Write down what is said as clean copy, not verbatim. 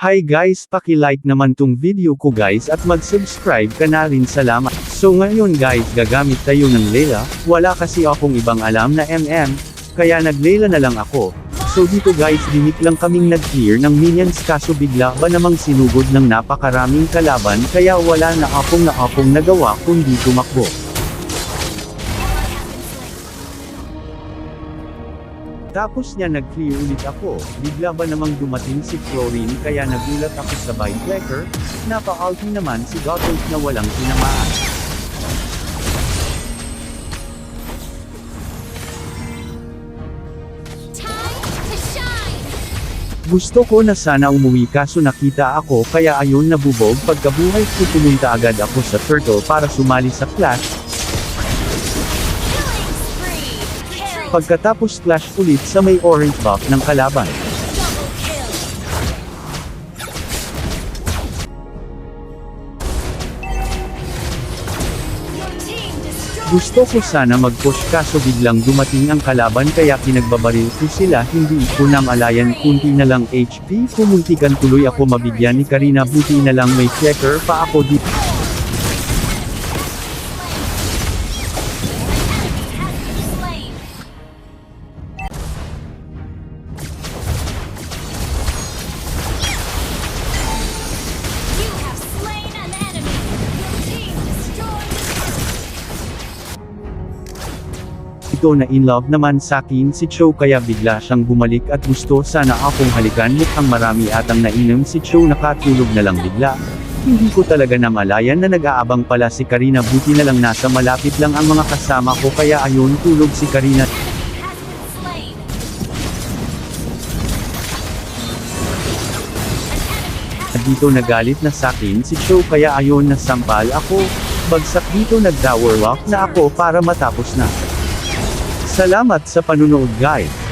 Hi guys, paki-like naman tong video ko guys at mag-subscribe ka na rin, salamat. So ngayon guys, gagamit tayo ng Layla, wala kasi akong ibang alam na kaya nag-Layla na lang ako. So dito guys, limit lang kaming nag-clear ng minions kaso bigla ba namang sinugod ng napakaraming kalaban kaya wala na akong nagawa kundi tumakbo. Tapos niya nag-clear ulit ako, bigla ba namang dumating si Chlorine kaya nagulat ako sa Bindbreaker, napa-ulti naman si Gothos na walang tinamaan. Gusto ko na sana umuwi kaso nakita ako kaya ayun nabubog pagkabuhay ko pumunta agad ako sa Turtle para sumali sa Clash. Pagkatapos clash ulit sa may orange buff ng kalaban. Gusto ko sana mag-push kaso biglang dumating ang kalaban kaya pinagbabaril ko sila, hindi ko na malayan, kunti na lang HP ko, muntikan tuloy ako mabigyan ni Karina, buti na lang may flicker pa ako dito. Na in love naman sakin si Cho kaya bigla siyang bumalik at gusto sana akong halikan, mukhang marami atang nainom si Cho, nakatulog na lang bigla. Hindi ko talaga namalayan na nag-aabang pala si Karina, buti na lang nasa malapit lang ang mga kasama ko kaya ayun tulog si Karina. Dito nagalit na sakin si Cho kaya ayun nasampal ako, bagsak dito nag-tower walk na ako para matapos na. Salamat sa panunood guys.